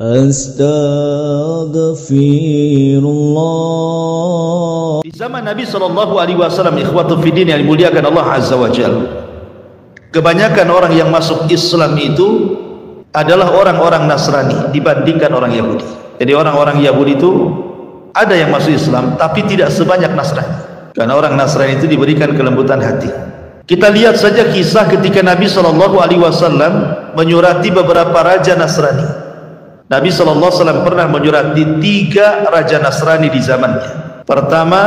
Astaghfirullah. Di zaman Nabi SAW, ikhwatu fiddin yang dimuliakan Allah Azza wa Jalla, kebanyakan orang yang masuk Islam itu adalah orang-orang Nasrani dibandingkan orang Yahudi. Jadi orang-orang Yahudi itu ada yang masuk Islam tapi tidak sebanyak Nasrani, karena orang Nasrani itu diberikan kelembutan hati. Kita lihat saja kisah ketika Nabi SAW menyurati beberapa raja Nasrani. Nabi SAW pernah menyurati 3 raja Nasrani di zamannya. Pertama,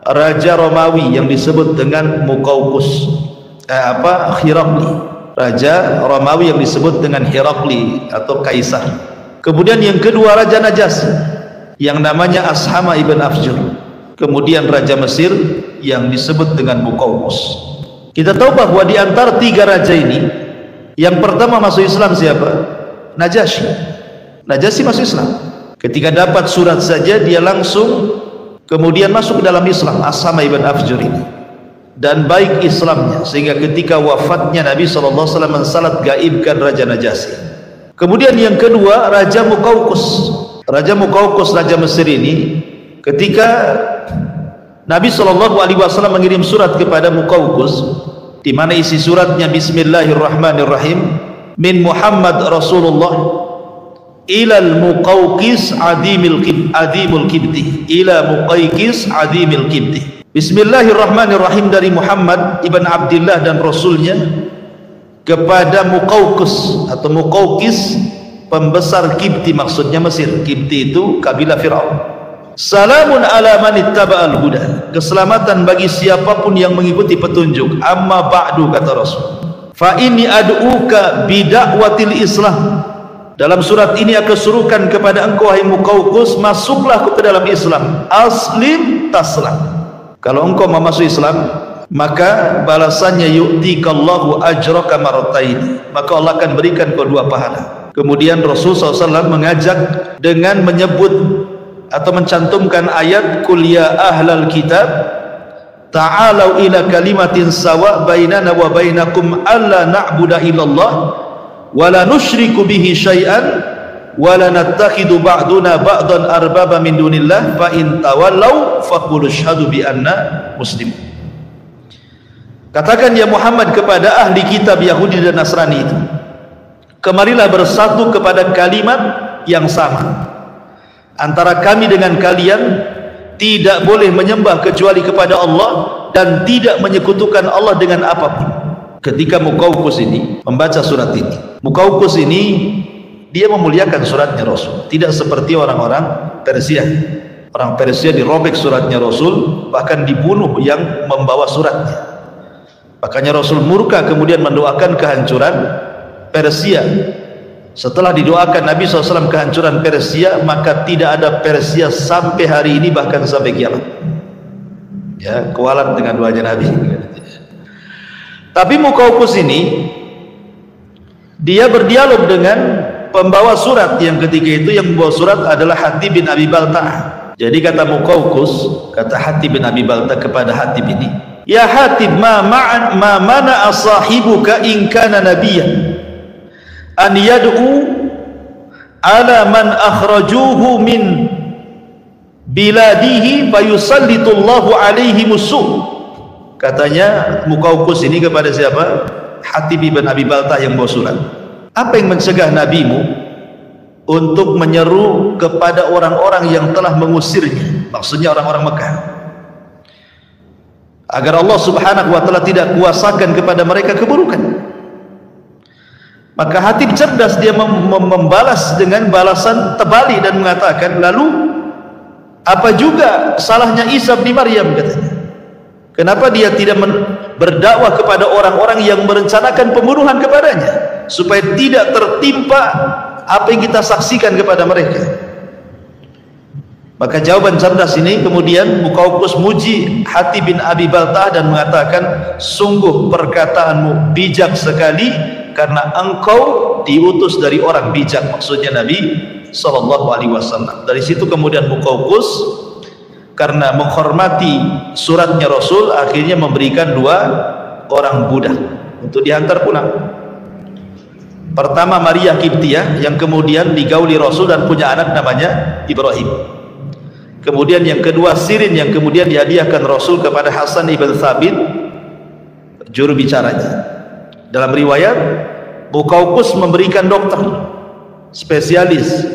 Raja Romawi yang disebut dengan Muqawqis, Herakli. Raja Romawi yang disebut dengan Herakli atau Kaisar. Kemudian yang kedua, Raja Najasyi yang namanya Ashama ibn Afjur. Kemudian Raja Mesir yang disebut dengan Muqawqis. Kita tahu bahwa di antara 3 raja ini, yang pertama masuk Islam siapa? Najasyi. Najasyi masuk Islam. Ketika dapat surat saja dia langsung kemudian masuk ke dalam Islam, Ashama ibn Afjur ini. Dan baik Islamnya sehingga ketika wafatnya Nabi SAW mensalat gaibkan Raja Najasyi. Kemudian yang kedua, Raja Muqawqis. Raja Muqawqis, Raja Mesir ini, ketika Nabi SAW mengirim surat kepada Muqawqis, di mana isi suratnya Bismillahirrahmanirrahim, min Muhammad Rasulullah ilal Muqawqis adimul kibti, ila Muqawqis adimul kibti. Bismillahirrahmanirrahim, dari Muhammad ibn Abdullah dan Rasulnya kepada Muqawqis atau Muqawqis, pembesar Kibti, maksudnya Mesir. Kibti itu kabilah Fir'aun. Salamun ala man ittaba'al huda, keselamatan bagi siapapun yang mengikuti petunjuk. Amma ba'du, kata Rasul, fa inni ad'uka bida'watil Islam, dalam surat ini aku suruhkan kepada engkau wahai Muqawqis, masuklah ke dalam Islam. Aslim taslam, kalau engkau mau masuk Islam maka balasannya yu'tikallahu ajraka marratain, maka Allah akan berikan kau 2 pahala. Kemudian Rasul SAW mengajak dengan menyebut atau mencantumkan ayat Qul ya ahlal kitab ta'alau ila kalimatin sawa bainana wa bainakum alla na'budu illallah wa la nusyriku bihi syai'an wa la nattakhidu ba'duna ba'dan arbaba min dunillah fa in tawallaw faqulu asyhadu bi anna muslimun. Katakan ya Muhammad kepada ahli kitab Yahudi dan Nasrani itu, kemarilah bersatu kepada kalimat yang sama antara kami dengan kalian, tidak boleh menyembah kecuali kepada Allah dan tidak menyekutukan Allah dengan apapun. Ketika Muqawqis ini membaca surat ini, Muqawqis ini dia memuliakan suratnya Rasul, tidak seperti orang-orang Persia. Orang Persia dirobek suratnya Rasul, bahkan dibunuh yang membawa suratnya. Makanya Rasul murka kemudian mendoakan kehancuran Persia. Setelah didoakan Nabi SAW kehancuran Persia, maka tidak ada Persia sampai hari ini, bahkan sampai kiamat. Ya, kualat dengan doanya Nabi. Tapi Muqawqis ini dia berdialog dengan pembawa surat yang ketika itu yang membawa surat adalah Hatib bin Abi Balta'ah. Jadi kata Muqawqis, kata Hatib bin Abi Balta'ah kepada Hatib ini, ya Hatib, ma mana'a sahibuka in kana nabiyyan an yad'u ala man akhrajuhu min biladihi fayusallitullahu alaihi musuh. Katanya Muqawqis ini kepada siapa? Hatib bin Abi Balta'ah yang bawa surat. Apa yang mencegah nabimu untuk menyeru kepada orang-orang yang telah mengusirnya, maksudnya orang-orang Mekah, agar Allah Subhanahu wa ta'ala tidak kuasakan kepada mereka keburukan? Maka Hatib cerdas, dia membalas dengan balasan terbalik dan mengatakan, lalu apa juga salahnya Isa bin Maryam, katanya. Kenapa dia tidak berdakwah kepada orang-orang yang merencanakan pembunuhan kepadanya, supaya tidak tertimpa apa yang kita saksikan kepada mereka? Maka jawaban cerdas ini kemudian Muqawqis muji Hatib bin Abi Balta'ah dan mengatakan, sungguh perkataanmu bijak sekali, karena engkau diutus dari orang bijak, maksudnya Nabi SAW. Dari situ kemudian Muqawqis karena menghormati suratnya Rasul, akhirnya memberikan 2 orang budak untuk dihantar pulang. Pertama Maria Kiptiah yang kemudian digauli Rasul dan punya anak namanya Ibrahim. Kemudian yang kedua Sirin yang kemudian dihadiahkan Rasul kepada Hasan ibn Thabit, juru bicaranya. Dalam riwayat Muqawqis memberikan dokter spesialis,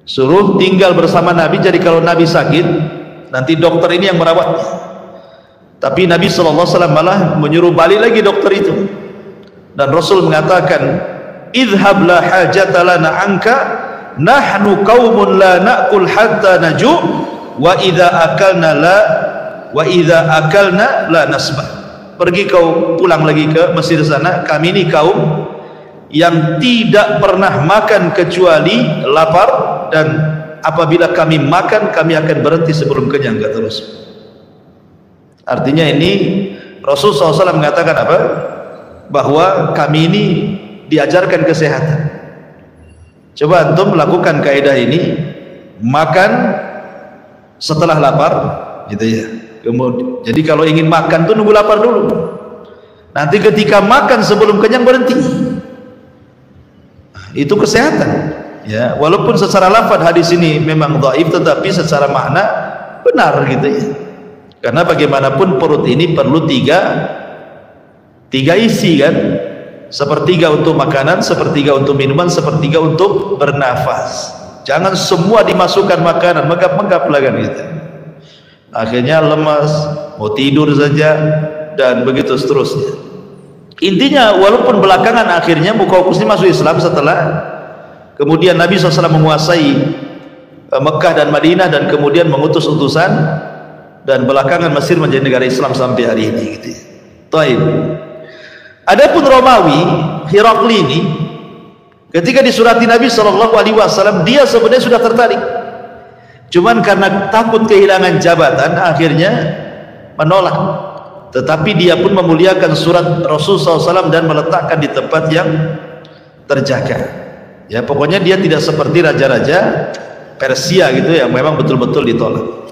suruh tinggal bersama Nabi, jadi kalau Nabi sakit nanti dokter ini yang merawatnya. Tapi Nabi SAW malah menyuruh balik lagi dokter itu, dan Rasul mengatakan, idhab la hajata lana anka, nahnu qaumun la na'kul hatta naju' wa idza akalna la nasbah. Pergi kau pulang lagi ke Mesir sana, kami ini kaum yang tidak pernah makan kecuali lapar, dan apabila kami makan kami akan berhenti sebelum kenyang, kata Rasul. Artinya ini Rasul SAW mengatakan apa? Bahwa kami ini diajarkan kesehatan. Coba antum melakukan kaidah ini, makan setelah lapar, gitu ya. Kemudian, jadi kalau ingin makan tuh nunggu lapar dulu. Nanti ketika makan sebelum kenyang berhenti. Nah, itu kesehatan. Ya, walaupun secara lafaz hadis ini memang dhaif, tetapi secara makna benar gitu ya. Karena bagaimanapun perut ini perlu tiga isi kan. Sepertiga untuk makanan, sepertiga untuk minuman, sepertiga untuk bernafas. Jangan semua dimasukkan makanan, menggap-menggap lah kan gitu. Akhirnya lemas, mau tidur saja, dan begitu seterusnya. Intinya walaupun belakangan akhirnya Muqawqis ini masuk Islam setelah kemudian Nabi SAW menguasai Mekah dan Madinah, dan kemudian mengutus utusan, dan belakangan Mesir menjadi negara Islam sampai hari ini gitu. Taib. Adapun Romawi Herakli ini ketika disurati Nabi SAW, dia sebenarnya sudah tertarik, cuman karena takut kehilangan jabatan akhirnya menolak. Tetapi dia pun memuliakan surat Rasul SAW dan meletakkan di tempat yang terjaga. Ya, pokoknya dia tidak seperti raja-raja Persia gitu yang memang betul-betul ditolak.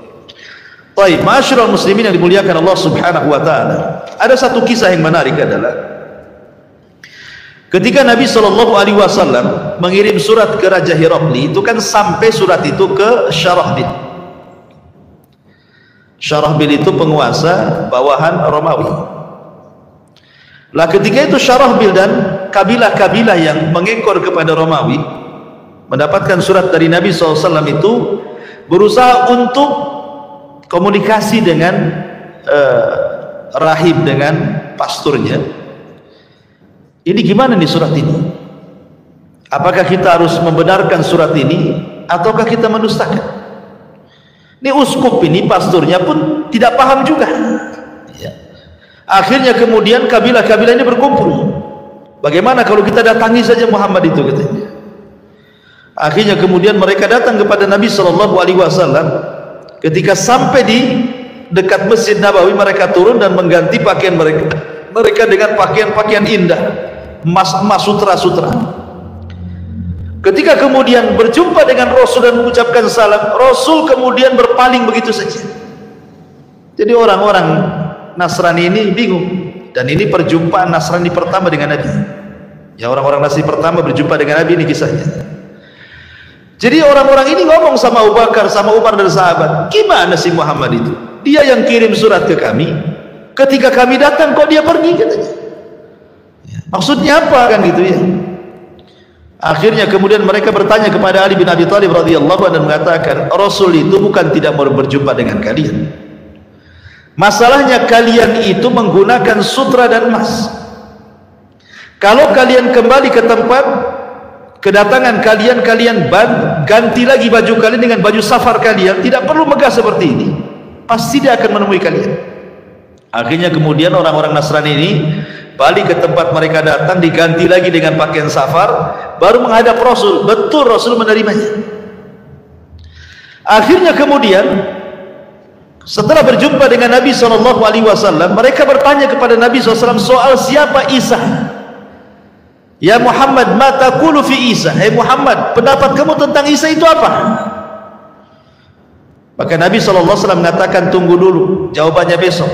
Baik, ma'asyiral muslimin yang dimuliakan Allah Subhanahu wa taala. Ada satu kisah yang menarik adalah ketika Nabi SAW mengirim surat ke Raja Herakli, itu kan sampai surat itu ke Syarahbil. Syarahbil itu penguasa bawahan Romawi. Lah ketika itu Syarahbil dan kabilah-kabilah yang mengekor kepada Romawi mendapatkan surat dari Nabi SAW itu, berusaha untuk komunikasi dengan rahib, dengan pasturnya. Ini gimana nih surat ini? Apakah kita harus membenarkan surat ini ataukah kita mendustakan? Ini uskup ini, pasturnya pun tidak paham juga ya. Akhirnya kemudian kabilah-kabilah ini berkumpul. Bagaimana kalau kita datangi saja Muhammad itu, katanya. Akhirnya kemudian mereka datang kepada Nabi SAW. Ketika sampai di dekat Masjid Nabawi, mereka turun dan mengganti pakaian mereka dengan pakaian-pakaian indah, emas-emas, sutra-sutra. Ketika kemudian berjumpa dengan Rasul dan mengucapkan salam, Rasul kemudian berpaling begitu saja. Jadi orang-orang Nasrani ini bingung, dan ini perjumpaan Nasrani pertama dengan Nabi. Ya, orang-orang Nasrani pertama berjumpa dengan Nabi, ini kisahnya. Jadi orang-orang ini ngomong sama Abu Bakar, sama Umar dan sahabat, gimana sih Muhammad itu? Dia yang kirim surat ke kami, ketika kami datang kok dia pergi, katanya. Maksudnya apa kan gitu ya? Akhirnya kemudian mereka bertanya kepada Ali bin Abi Thalib radhiyallahu anhu dan mengatakan, Rasul itu bukan tidak mau berjumpa dengan kalian. Masalahnya kalian itu menggunakan sutra dan emas. Kalau kalian kembali ke tempat kedatangan kalian, kalian ganti lagi baju kalian dengan baju safar kalian, tidak perlu megah seperti ini, pasti dia akan menemui kalian. Akhirnya kemudian orang-orang Nasrani ini balik ke tempat mereka datang, diganti lagi dengan pakaian safar, baru menghadap Rasul. Betul, Rasul menerimanya. Akhirnya kemudian setelah berjumpa dengan Nabi SAW, mereka bertanya kepada Nabi SAW soal siapa Isa. Ya Muhammad, ma taqulu fi Isa? Hai Muhammad, pendapat kamu tentang Isa itu apa? Maka Nabi SAW mengatakan, tunggu dulu, jawabannya besok.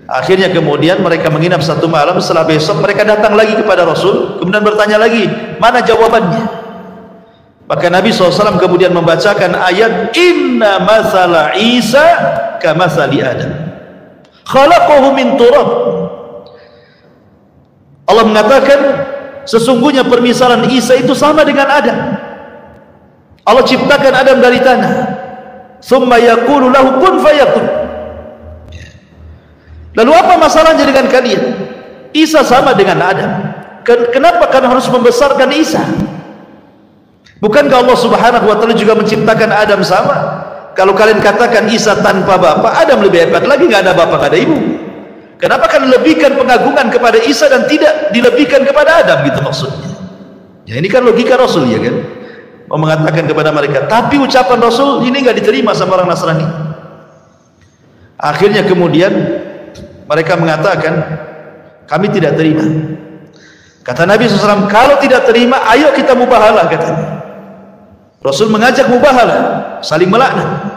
Akhirnya kemudian mereka menginap satu malam. Setelah besok mereka datang lagi kepada Rasul, kemudian bertanya lagi, mana jawabannya? Maka Nabi SAW kemudian membacakan ayat, inna mathala Isa kamathali Adam khalaqahu min turab. Allah mengatakan sesungguhnya permisalan Isa itu sama dengan Adam. Allah ciptakan Adam dari tanah, thumma yaqulu lahu kun fayakun. Lalu apa masalahnya dengan kalian? Isa sama dengan Adam. Kenapa kalian harus membesarkan Isa? Bukankah Allah Subhanahu wa taala juga menciptakan Adam sama? Kalau kalian katakan Isa tanpa bapak, Adam lebih hebat lagi, nggak ada bapak, nggak ada ibu. Kenapa kalian lebihkan pengagungan kepada Isa dan tidak dilebihkan kepada Adam, gitu maksudnya? Ya, ini kan logika Rasul, ya kan? Mau mengatakan kepada mereka, tapi ucapan Rasul ini nggak diterima sama orang Nasrani. Akhirnya kemudian mereka mengatakan, kami tidak terima. Kata Nabi SAW, kalau tidak terima, ayo kita mubahalah, katanya. Rasul mengajak mubahalah, saling melaknat.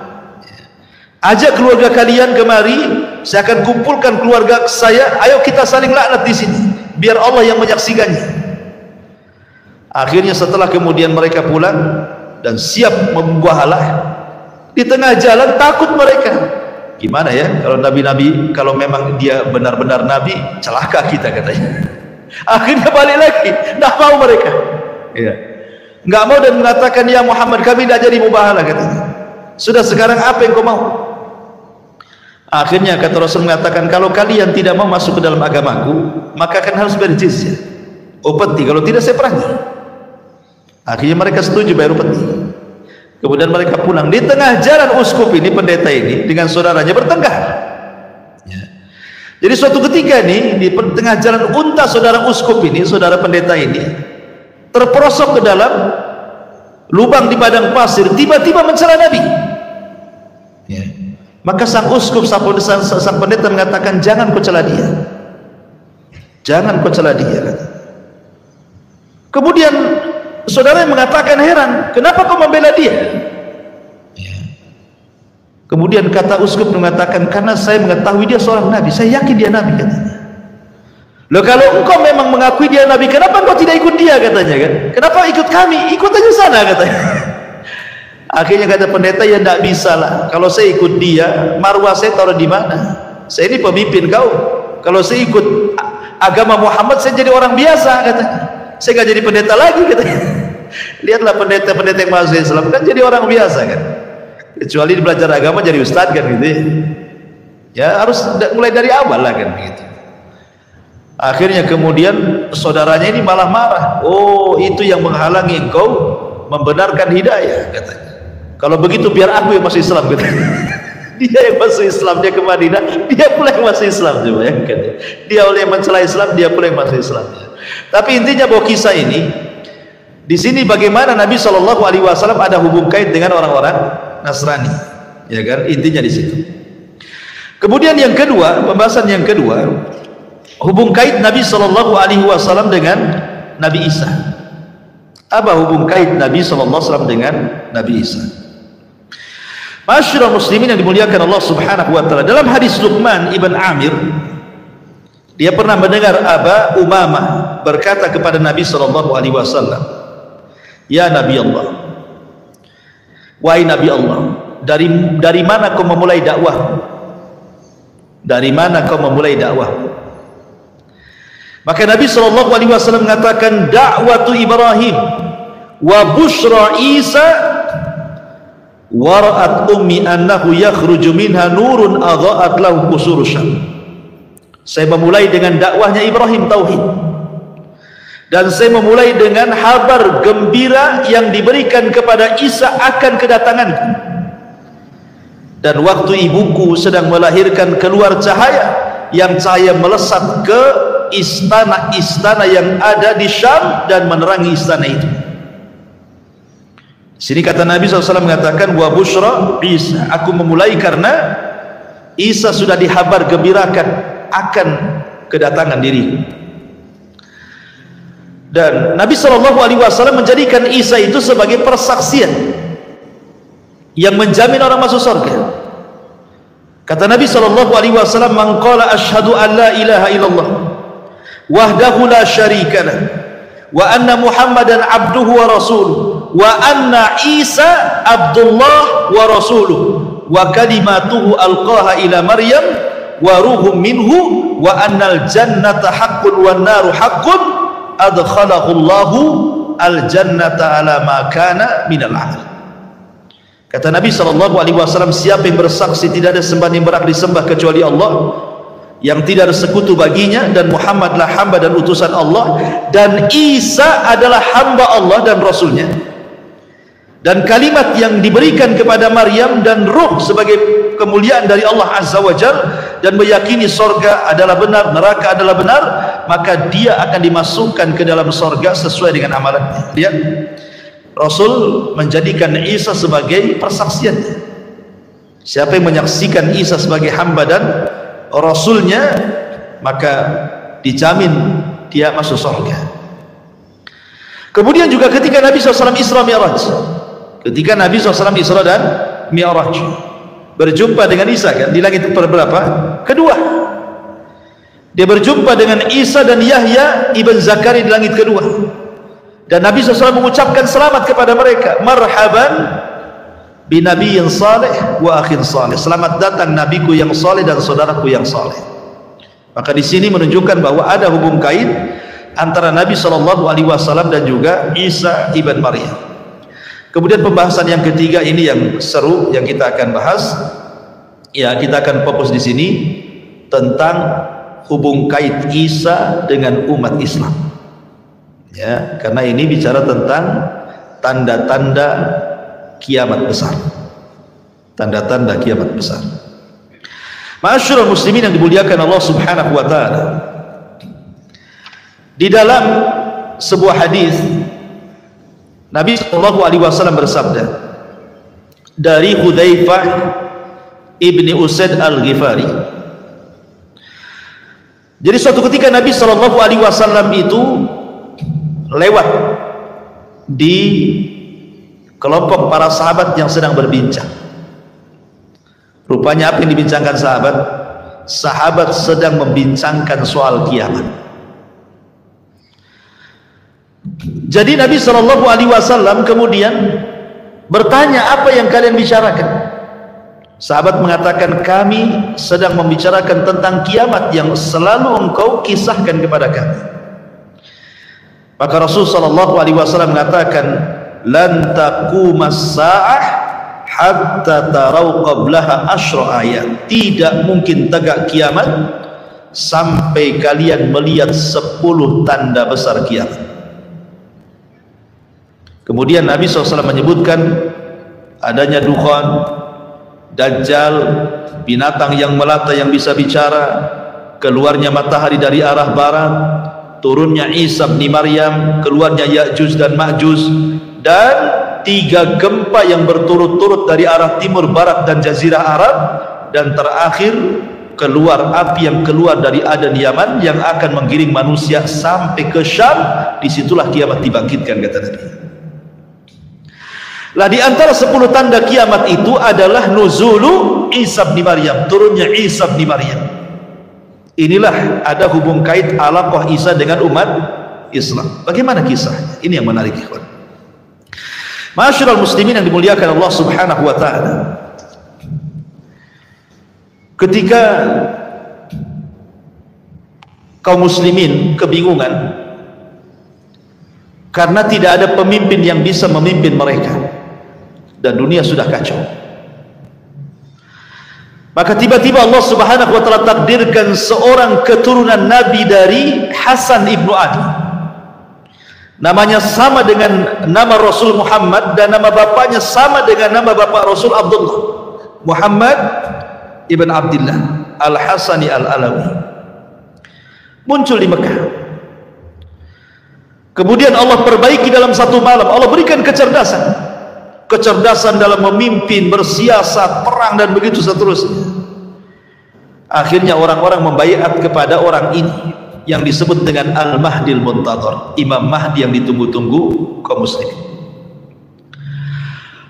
Ajak keluarga kalian kemari, saya akan kumpulkan keluarga saya, ayo kita saling laknat di sini, biar Allah yang menyaksikannya. Akhirnya setelah kemudian mereka pulang dan siap membahalah, di tengah jalan takut mereka. Gimana ya kalau nabi-nabi, kalau memang dia benar-benar nabi, celaka kita, katanya. Akhirnya balik lagi, tidak mau mereka, ya, nggak mau, dan mengatakan, ya Muhammad, kami tidak jadi mubahalah, katanya. Sudah, sekarang apa yang kau mau? Akhirnya kata Rasul mengatakan, kalau kalian tidak mau masuk ke dalam agamaku, maka akan harus bayar jizyah, upeti, kalau tidak saya perangi. Akhirnya mereka setuju bayar upeti. Kemudian mereka pulang. Di tengah jalan uskup ini, pendeta ini dengan saudaranya bertengkar, ya. Jadi suatu ketika nih, di tengah jalan unta saudara uskup ini, saudara pendeta ini terperosok ke dalam lubang di padang pasir, tiba-tiba mencela Nabi, ya. Maka sang uskup, sang pendeta mengatakan, jangan kau cela dia, jangan kau cela dia, kata. Kemudian saudara yang mengatakan heran, kenapa kau membela dia? Ya. Kemudian kata uskup mengatakan, karena saya mengetahui dia seorang nabi, saya yakin dia nabi, katanya. Loh, kalau engkau memang mengakui dia nabi, kenapa engkau tidak ikut dia, katanya, kan? Kenapa ikut kami? Ikut aja sana, katanya. Akhirnya kata pendeta, ya tidak bisa lah, kalau saya ikut dia, marwah saya taruh di mana? Saya ini pemimpin kau, kalau saya ikut agama Muhammad, saya jadi orang biasa, katanya. Saya nggak jadi pendeta lagi, katanya. Lihatlah pendeta-pendeta yang masuk Islam kan jadi orang biasa, kan, kecuali belajar agama jadi ustadz, kan, gitu ya. Ya harus mulai dari awal lah, kan, begitu. Akhirnya kemudian saudaranya ini malah marah. Oh, itu yang menghalangi engkau membenarkan hidayah, katanya. Kalau begitu biar aku yang masuk Islam, katanya. Dia yang masuk Islam, dia ke Madinah, dia pula yang masuk Islam, coba ya, kan? Dia oleh yang mencela Islam, dia pula yang masuk Islam. Tapi intinya bahwa kisah ini di sini bagaimana Nabi SAW ada hubung kait dengan orang-orang Nasrani, ya kan? Intinya di situ. Kemudian yang kedua, pembahasan yang kedua, hubung kait Nabi SAW dengan Nabi Isa. Apa hubung kait Nabi SAW dengan Nabi Isa? Masyarakat muslimin yang dimuliakan Allah Subhanahu wa taala, dalam hadis Luqman ibn Amir, dia pernah mendengar Aba Umamah berkata kepada Nabi SAW, ya Nabi Allah, wahai Nabi Allah, dari mana kau memulai dakwah? Dari mana kau memulai dakwah? Maka Nabi SAW mengatakan, dakwatu Ibrahim wa bushra Isa wara'at ummi annahu yakhruju minha nurun adha'at lahu qusur Syam. Saya memulai dengan dakwahnya Ibrahim tauhid, dan saya memulai dengan kabar gembira yang diberikan kepada Isa akan kedatanganku. Dan waktu ibuku sedang melahirkan keluar cahaya, yang cahaya melesat ke istana-istana yang ada di Syam dan menerangi istana itu. Sini kata Nabi SAW mengatakan, wa bushra Isa, aku memulai karena Isa sudah dihabar gembirakan akan kedatangan diriku. Dan Nabi SAW menjadikan Isa itu sebagai persaksian yang menjamin orang masuk surga. Kata Nabi SAW, "Man qala asyhadu an la ilaha illallah wahdahu la syarikalah wa anna Muhammadan abduhu wa rasuluh wa anna Isa abdullah wa rasuluh wa kalimatuhu alqaha ila Maryam wa ruhum minhu wa annal jannata haqqun wan naru haqqun adkhalahu Allahu al jannata ala ma kana minal amal." Kata Nabi SAW, siapa yang bersaksi tidak ada sembahan yang berhak disembah kecuali Allah, yang tidak ada sekutu baginya, dan Muhammadlah hamba dan utusan Allah, dan Isa adalah hamba Allah dan Rasulnya, dan kalimat yang diberikan kepada Maryam dan ruh sebagai kemuliaan dari Allah Azza wa Jal, dan meyakini sorga adalah benar, neraka adalah benar, maka dia akan dimasukkan ke dalam sorga sesuai dengan amalannya. Lihat, Rasul menjadikan Isa sebagai persaksiannya. Siapa yang menyaksikan Isa sebagai hamba dan Rasulnya, maka dijamin dia masuk surga. Kemudian juga ketika Nabi SAW Isra Mi'raj, ketika Nabi SAW Isra dan Mi'raj, berjumpa dengan Isa kan di langit berapa? Kedua. Dia berjumpa dengan Isa dan Yahya ibn Zakaria di langit kedua. Dan Nabi SAW mengucapkan selamat kepada mereka, marhaban binabiyyin salih wa akhin salih, selamat datang nabiku yang saleh dan saudaraku yang saleh. Maka di sini menunjukkan bahwa ada hubung kait antara Nabi SAW dan juga Isa ibn Maryam. Kemudian pembahasan yang ketiga ini yang seru yang kita akan bahas, ya kita akan fokus di sini tentang hubung kait Isa dengan umat Islam. Ya, karena ini bicara tentang tanda-tanda kiamat besar. Tanda-tanda kiamat besar. Ma'asyiral muslimin yang dimuliakan Allah Subhanahu wa taala. Di dalam sebuah hadis Nabi SAW bersabda dari Hudzaifah ibni Usaid al-Ghifari. Jadi suatu ketika Nabi SAW itu lewat di kelompok para sahabat yang sedang berbincang. Rupanya apa yang dibincangkan sahabat? Sahabat sedang membincangkan soal kiamat. Jadi Nabi SAW kemudian bertanya, apa yang kalian bicarakan? Sahabat mengatakan, kami sedang membicarakan tentang kiamat yang selalu engkau kisahkan kepada kami. Maka Rasulullah SAW mengatakan, lan taqumas sa'ah hatta tarau qablaha asyra ayat. Tidak mungkin tegak kiamat sampai kalian melihat 10 tanda besar kiamat. Kemudian Nabi SAW menyebutkan adanya dukhan, dajjal, binatang yang melata yang bisa bicara, keluarnya matahari dari arah barat, turunnya Isa bin Maryam, keluarnya Ya'juj dan Ma'juj, dan 3 gempa yang berturut-turut dari arah timur, barat, dan jazirah Arab, dan terakhir keluar api yang keluar dari Aden Yaman yang akan menggiring manusia sampai ke Syam. Disitulah kiamat dibangkitkan, kata Nabi. Lah di antara 10 tanda kiamat itu adalah nuzulu Isa bin Maryam, turunnya Isa bin Maryam. Inilah ada hubung kait alaqah Isa dengan umat Islam. Bagaimana kisahnya? Ini yang menarik, ikhwan. Ma'asyiral muslimin yang dimuliakan Allah Subhanahu wa taala. Ketika kaum muslimin kebingungan karena tidak ada pemimpin yang bisa memimpin mereka dan dunia sudah kacau, maka tiba-tiba Allah Subhanahu wa taala takdirkan seorang keturunan Nabi dari Hasan ibnu Ali. Namanya sama dengan nama Rasul Muhammad dan nama bapaknya sama dengan nama bapak Rasul Abdullah, Muhammad ibn Abdullah Al-Hasani Al-Alawi. Muncul di Mekah. Kemudian Allah perbaiki dalam satu malam. Allah berikan kecerdasan. Kecerdasan dalam memimpin, bersiasat, perang, dan begitu seterusnya. Akhirnya orang-orang membaiat kepada orang ini yang disebut dengan Al-Mahdil Muntadhar, Imam Mahdi yang ditunggu-tunggu kaum muslimin.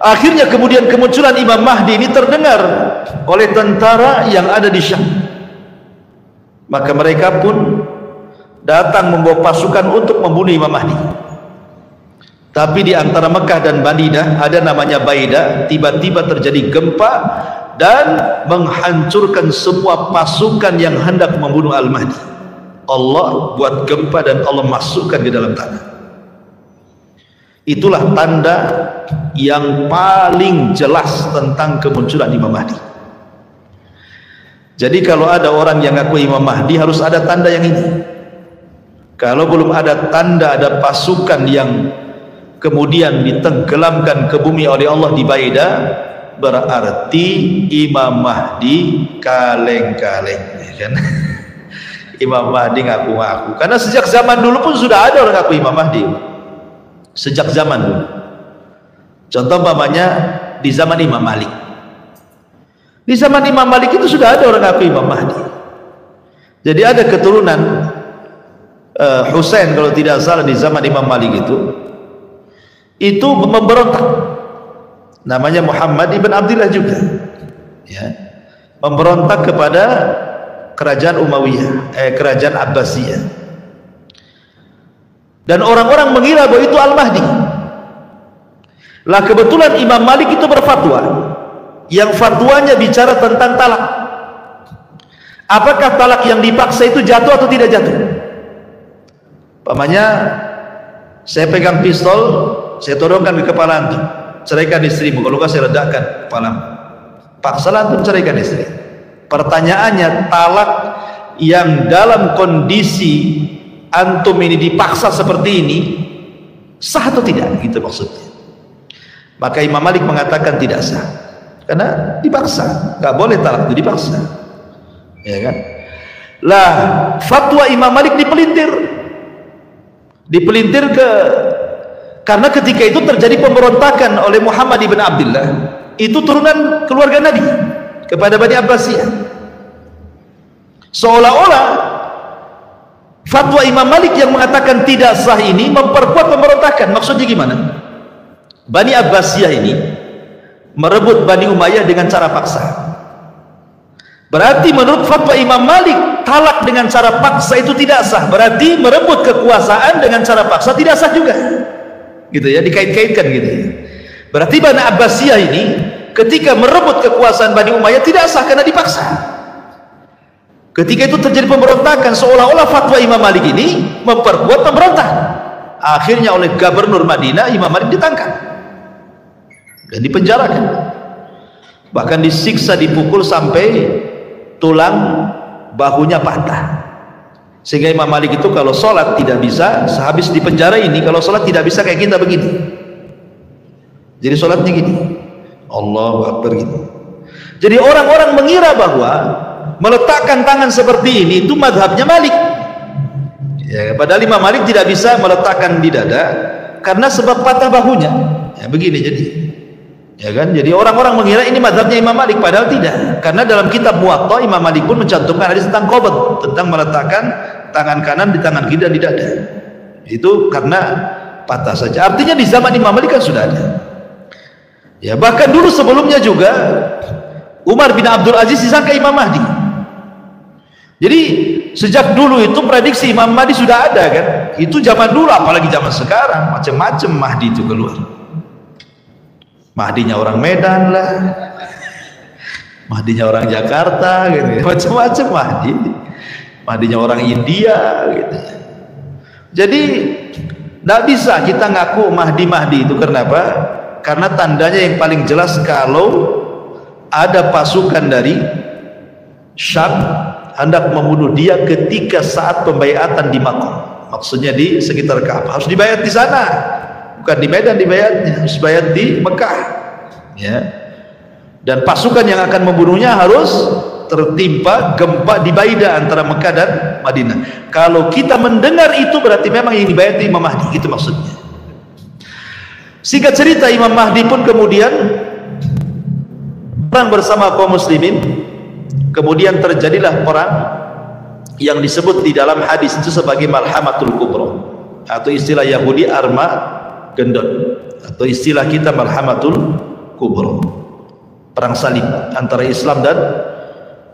Akhirnya kemudian kemunculan Imam Mahdi ini terdengar oleh tentara yang ada di Syam. Maka mereka pun datang membawa pasukan untuk membunuh Imam Mahdi. Tapi di antara Mekah dan Madinah ada namanya Baidah, tiba-tiba terjadi gempa dan menghancurkan semua pasukan yang hendak membunuh Al-Mahdi. Allah buat gempa dan Allah masukkan di dalam tanah. Itulah tanda yang paling jelas tentang kemunculan Imam Mahdi. Jadi kalau ada orang yang ngaku Imam Mahdi, harus ada tanda yang ini. Kalau belum ada tanda, ada pasukan yang kemudian ditenggelamkan ke bumi oleh Allah di Baidah, berarti Imam Mahdi kaleng-kaleng, ya kan? Imam Mahdi ngaku-ngaku. Karena sejak zaman dulu pun sudah ada orang ngaku Imam Mahdi. Sejak zaman dulu. Contoh umpamanya di zaman Imam Malik. Di zaman Imam Malik itu sudah ada orang ngaku Imam Mahdi. Jadi ada keturunan Husain kalau tidak salah di zaman Imam Malik itu memberontak. Namanya Muhammad ibn Abdullah juga, ya, memberontak kepada kerajaan Umayyah, kerajaan Abbasiyah. Dan orang-orang mengira bahwa itu Al-Mahdi. Lah kebetulan Imam Malik itu berfatwa, yang fatwanya bicara tentang talak. Apakah talak yang dipaksa itu jatuh atau tidak jatuh? Pamannya, saya pegang pistol, saya todongkan ke kepala antum, ceraikan istrimu, kalau enggak saya ledakan kepalamu. Paksalah antum ceraikan istri. Pertanyaannya, talak yang dalam kondisi antum ini dipaksa seperti ini sah atau tidak, gitu maksudnya. Maka Imam Malik mengatakan tidak sah, karena dipaksa, nggak boleh talak itu dipaksa, ya kan? Lah fatwa Imam Malik dipelintir karena ketika itu terjadi pemberontakan oleh Muhammad ibn Abdullah, itu turunan keluarga Nabi, kepada Bani Abbasiyah. Seolah-olah fatwa Imam Malik yang mengatakan tidak sah ini memperkuat pemberontakan. Maksudnya gimana? Bani Abbasiyah ini merebut Bani Umayyah dengan cara paksa. Berarti menurut fatwa Imam Malik, talak dengan cara paksa itu tidak sah. Berarti merebut kekuasaan dengan cara paksa tidak sah juga, gitu ya, dikait-kaitkan gitu ya. Berarti Bani Abbasiyah ini ketika merebut kekuasaan Bani Umayyah tidak sah karena dipaksa. Ketika itu terjadi pemberontakan, seolah-olah fatwa Imam Malik ini memperkuat pemberontak. Akhirnya oleh Gubernur Madinah, Imam Malik ditangkap dan dipenjarakan, bahkan disiksa, dipukul sampai tulang bahunya patah. Sehingga Imam Malik itu kalau sholat tidak bisa, sehabis dipenjara ini kalau sholat tidak bisa kayak kita begini. Jadi sholatnya gini, Allahu Akbar gitu. Jadi orang-orang mengira bahwa meletakkan tangan seperti ini itu madhabnya Malik, ya, padahal Imam Malik tidak bisa meletakkan di dada karena sebab patah bahunya, ya, begini jadi, ya kan? Jadi orang-orang mengira ini madhabnya Imam Malik, padahal tidak, karena dalam kitab Muwatta Imam Malik pun mencantumkan hadis tentang qabd, tentang meletakkan tangan kanan di tangan kiri dan di dada. Itu karena patah saja. Artinya di zaman Imam Malik kan sudah ada, ya. Bahkan dulu sebelumnya juga Umar bin Abdul Aziz disangka Imam Mahdi. Jadi sejak dulu itu prediksi Imam Mahdi sudah ada kan. Itu zaman dulu, apalagi zaman sekarang macam-macam Mahdi itu keluar. Mahdinya orang Medan lah, Mahdinya orang Jakarta gitu, macam-macam Mahdi. Mahdinya orang India gitu. Jadi tidak bisa kita ngaku Mahdi itu. Kenapa? Karena tandanya yang paling jelas kalau ada pasukan dari Syam hendak membunuh dia ketika saat pembaiatan di Makkah. Maksudnya di sekitar Ka'bah. Harus dibayat di sana, bukan di Medan dibayatnya, harus bayat di Mekah, ya. Dan pasukan yang akan membunuhnya harus tertimpa gempa di Baidah antara Mekah dan Madinah. Kalau kita mendengar itu berarti memang yang dibayat di Imam Mahdi, itu maksudnya. Singkat cerita, Imam Mahdi pun kemudian perang bersama kaum muslimin. Kemudian terjadilah perang yang disebut di dalam hadis itu sebagai Malhamatul Kubra, atau istilah Yahudi Armageddon, atau istilah kita Malhamatul Kubra. perang salib antara Islam dan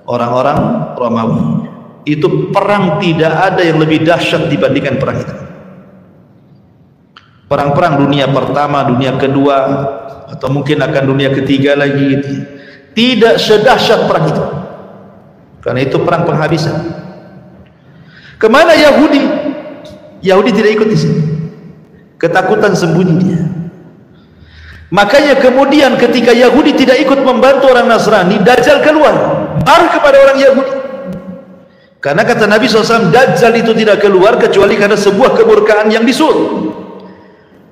orang-orang Romawi. Itu perang tidak ada yang lebih dahsyat dibandingkan perang itu. Perang-perang dunia pertama, dunia kedua, atau mungkin akan dunia ketiga lagi, tidak sedahsyat perang itu. Karena itu perang penghabisan. Kemana Yahudi? Yahudi tidak ikut di sini. Ketakutan sembunyi dia. Makanya kemudian ketika Yahudi tidak ikut membantu orang Nasrani, Dajjal keluar, marah kepada orang Yahudi. Karena kata Nabi SAW, Dajjal itu tidak keluar kecuali karena sebuah kemurkaan yang disuruh.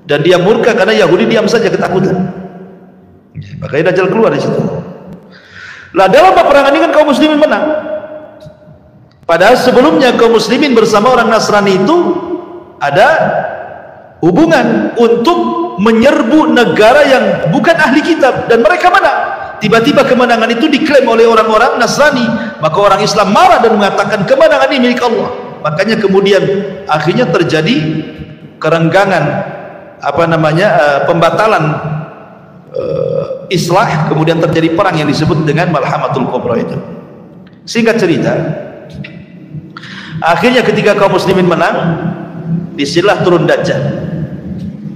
Dan dia murka karena Yahudi diam saja ketakutan. Makanya Dajjal keluar di situ. Lah dalam peperangan ini kan kaum muslimin menang. Padahal sebelumnya kaum muslimin bersama orang Nasrani itu ada hubungan untuk menyerbu negara yang bukan ahli kitab, dan mereka menang. Tiba-tiba kemenangan itu diklaim oleh orang-orang Nasrani, maka orang Islam marah dan mengatakan kemenangan ini milik Allah. Makanya kemudian akhirnya terjadi kerenggangan, pembatalan islah, kemudian terjadi perang yang disebut dengan Malhamatul Kubra itu. Singkat cerita, akhirnya ketika kaum muslimin menang, disinilah turun Dajjal.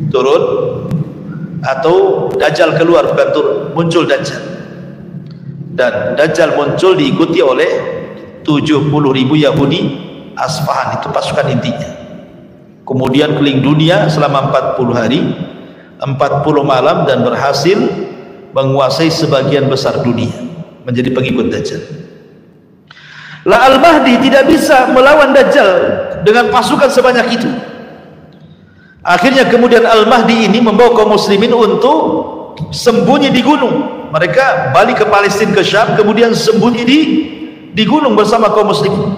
Turun atau Dajjal keluar, bukan turun, muncul Dajjal. Dan Dajjal muncul diikuti oleh 70.000 Yahudi Asfahan, itu pasukan intinya. Kemudian keliling dunia selama 40 hari 40 malam dan berhasil menguasai sebagian besar dunia, menjadi pengikut Dajjal. Lah Al-Mahdi tidak bisa melawan Dajjal dengan pasukan sebanyak itu. Akhirnya kemudian Al-Mahdi ini membawa kaum muslimin untuk sembunyi di gunung. Mereka balik ke Palestina, ke Syam, kemudian sembunyi di gunung bersama kaum muslimin,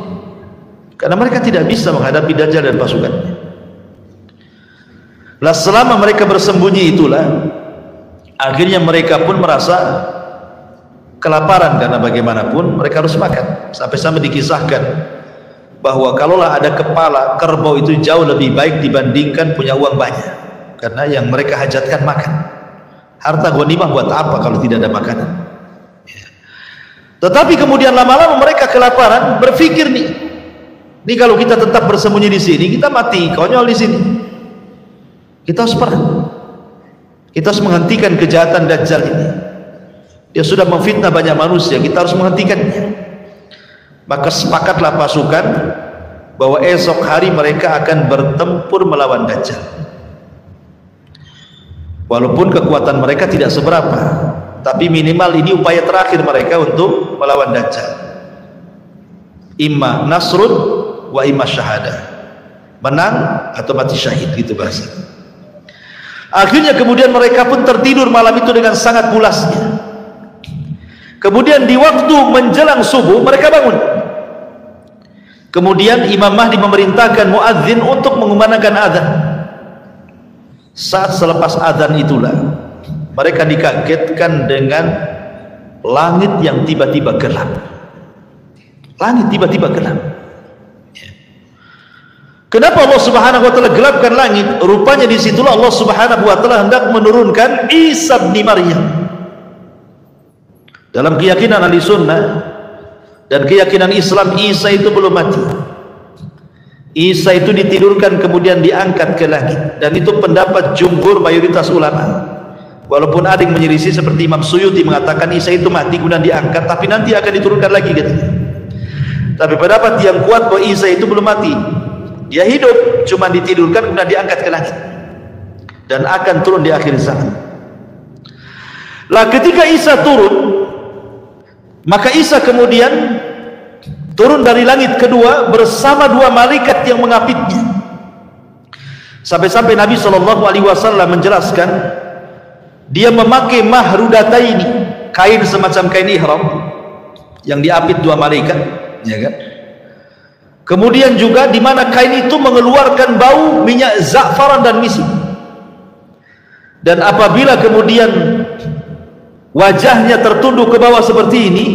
karena mereka tidak bisa menghadapi Dajjal dan pasukannya. Lah selama mereka bersembunyi itulah akhirnya mereka pun merasa kelaparan, karena bagaimanapun mereka harus makan. Sampai-sampai dikisahkan bahwa kalaulah ada kepala kerbau itu jauh lebih baik dibandingkan punya uang banyak, karena yang mereka hajatkan makan. Harta ghanimah buat apa kalau tidak ada makanan? Tetapi kemudian lama-lama mereka kelaparan, berpikir nih kalau kita tetap bersembunyi di sini, kita mati konyol di sini. Kita harus perang. Kita harus menghentikan kejahatan Dajjal ini. Dia sudah memfitnah banyak manusia, kita harus menghentikannya. Maka sepakatlah pasukan bahwa esok hari mereka akan bertempur melawan Dajjal. Walaupun kekuatan mereka tidak seberapa, tapi minimal ini upaya terakhir mereka untuk melawan Dajjal. Imma nasrun wa imma syahadah, menang atau mati syahid, gitu bahasa. Akhirnya kemudian mereka pun tertidur malam itu dengan sangat pulasnya. Kemudian di waktu menjelang subuh mereka bangun. Kemudian Imam Mahdi memerintahkan muadzin untuk mengumandangkan azan. Saat selepas azan itulah mereka dikagetkan dengan langit yang tiba-tiba gelap. Langit tiba-tiba gelap. Kenapa Allah Subhanahu wa taala gelapkan langit? Rupanya disitulah Allah Subhanahu wa taala hendak menurunkan Isa bin Maryam. Dalam keyakinan ahli sunnah dan keyakinan Islam, Isa itu belum mati. Isa itu ditidurkan kemudian diangkat ke langit, dan itu pendapat jumhur mayoritas ulama. Walaupun ada yang menyelisih seperti Imam Suyuti mengatakan Isa itu mati kemudian diangkat, tapi nanti akan diturunkan lagi katanya. Tapi pendapat yang kuat bahwa Isa itu belum mati. Dia hidup, cuma ditidurkan kemudian diangkat ke langit dan akan turun di akhir zaman. Lah ketika Isa turun, maka Isa kemudian turun dari langit kedua bersama dua malaikat yang mengapitnya. Sampai-sampai Nabi SAW menjelaskan dia memakai mahrudataini, kain semacam kain ihram yang diapit dua malaikat, ya kan? Kemudian juga di mana kain itu mengeluarkan bau minyak za'faran dan misik. Dan apabila kemudian wajahnya tertunduk ke bawah seperti ini,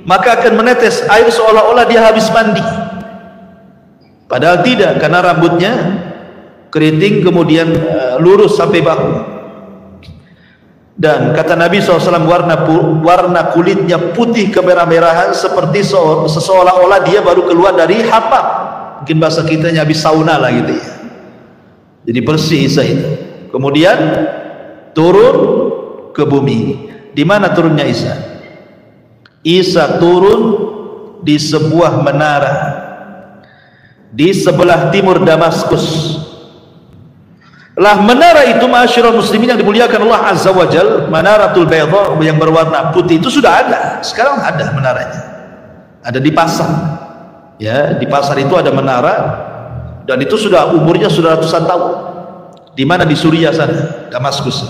maka akan menetes air seolah-olah dia habis mandi. Padahal tidak, karena rambutnya keriting kemudian lurus sampai bahu. Dan kata Nabi SAW, warna kulitnya putih kemerah-merahan seperti seolah-olah dia baru keluar dari hammam. Mungkin bahasa kitanya habis sauna lah gitu ya. Jadi bersih Isa itu. Kemudian turun ke bumi. Di mana turunnya Isa? Isa turun di sebuah menara di sebelah timur Damaskus. Lah menara itu, ma'asyiral muslimin yang dimuliakan Allah Azza wa Jal, Manaratul Bayda yang berwarna putih itu sudah ada. Sekarang ada menaranya. Ada di pasar. Ya, di pasar itu ada menara dan itu sudah umurnya sudah ratusan tahun. Di mana? Di Suriah sana, Damaskus.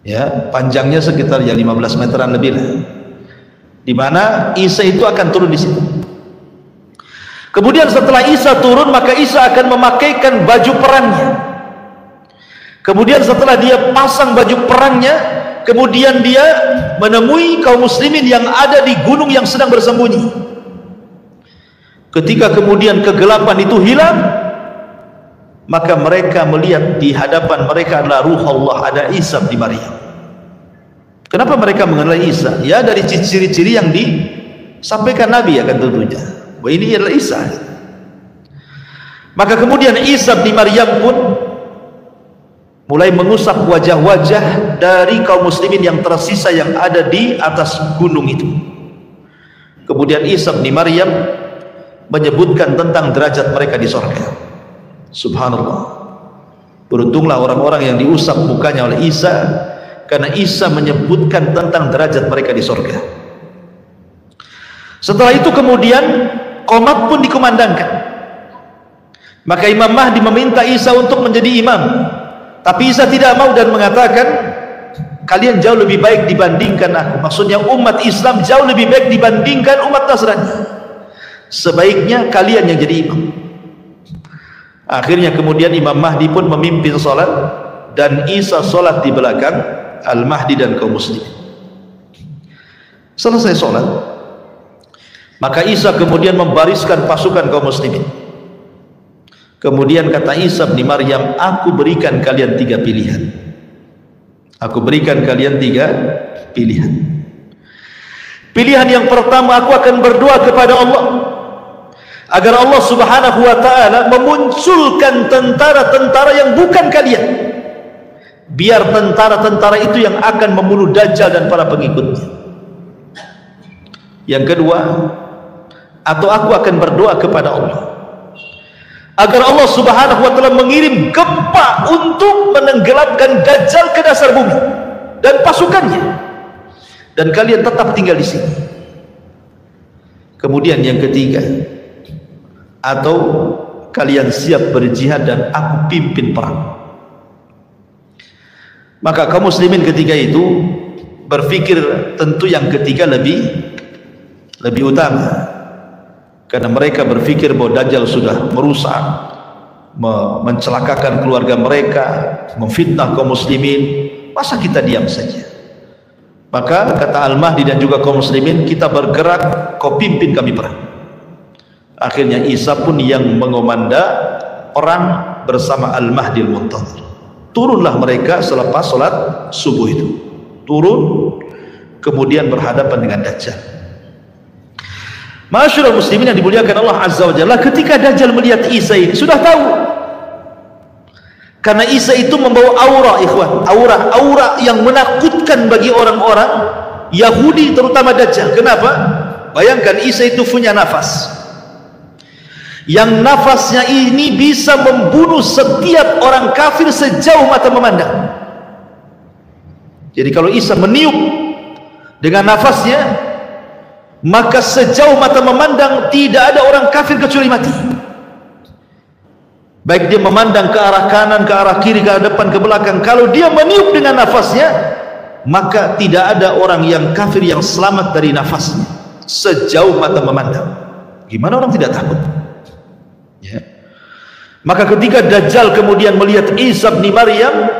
Ya, panjangnya sekitar ya 15 meteran lebih lah. Di mana Isa itu akan turun di situ. Kemudian setelah Isa turun, maka Isa akan memakaikan baju perangnya. Kemudian setelah dia pasang baju perangnya, kemudian dia menemui kaum muslimin yang ada di gunung yang sedang bersembunyi. Ketika kemudian kegelapan itu hilang, maka mereka melihat di hadapan mereka adalah ruh Allah, ada Isa bin Maryam. Kenapa mereka mengenali Isa? Ya dari ciri-ciri yang disampaikan Nabi akan tentunya. Bahwa ini adalah Isa. Maka kemudian Isa bin Maryam pun mulai mengusap wajah-wajah dari kaum muslimin yang tersisa yang ada di atas gunung itu. Kemudian Isa bin Maryam menyebutkan tentang derajat mereka di surga. Subhanallah. Beruntunglah orang-orang yang diusap mukanya oleh Isa, karena Isa menyebutkan tentang derajat mereka di surga. Setelah itu kemudian qomat pun dikumandangkan. Maka Imam Mahdi meminta Isa untuk menjadi imam. Tapi Isa tidak mau dan mengatakan, kalian jauh lebih baik dibandingkan aku. Maksudnya umat Islam jauh lebih baik dibandingkan umat Nasrani. Sebaiknya kalian yang jadi imam. Akhirnya kemudian Imam Mahdi pun memimpin sholat, dan Isa sholat di belakang Al-Mahdi dan kaum muslimin. Selesai sholat, maka Isa kemudian membariskan pasukan kaum muslimin. Kemudian kata Isa bin Maryam, aku berikan kalian 3 pilihan. Aku berikan kalian 3 pilihan. Pilihan yang pertama, aku akan berdoa kepada Allah agar Allah Subhanahu wa ta'ala memunculkan tentara-tentara yang bukan kalian, biar tentara-tentara itu yang akan membunuh Dajjal dan para pengikutnya. Yang kedua, atau aku akan berdoa kepada Allah agar Allah Subhanahu wa ta'ala mengirim gempa untuk menenggelamkan Dajjal ke dasar bumi dan pasukannya, dan kalian tetap tinggal di sini. Kemudian yang ketiga, atau kalian siap berjihad dan aku pimpin perang. Maka kaum muslimin ketika itu berpikir tentu yang ketiga lebih utama, karena mereka berpikir bahwa Dajjal sudah merusak, mencelakakan keluarga mereka, memfitnah kaum muslimin. Masa kita diam saja? Maka kata Al-Mahdi dan juga kaum muslimin, kita bergerak, kau pimpin kami perang. Akhirnya Isa pun yang mengomanda perang bersama Al-Mahdi Al-Muntadhir. Turunlah mereka selepas sholat subuh itu. Turun, kemudian berhadapan dengan Dajjal. Ma'asyiral muslimin yang dimuliakan Allah Azza wa Jalla, ketika Dajjal melihat Isa ini sudah tahu, karena Isa itu membawa aura, ikhwan, aura yang menakutkan bagi orang-orang Yahudi, terutama Dajjal. Kenapa? Bayangkan Isa itu punya nafas yang nafasnya ini bisa membunuh setiap orang kafir sejauh mata memandang. Jadi kalau Isa meniup dengan nafasnya, maka sejauh mata memandang tidak ada orang kafir kecuali mati. Baik dia memandang ke arah kanan, ke arah kiri, ke arah depan, ke belakang, kalau dia meniup dengan nafasnya, maka tidak ada orang yang kafir yang selamat dari nafasnya sejauh mata memandang. Gimana orang tidak takut? Ya. Maka ketika Dajjal kemudian melihat Isa bin Maryam,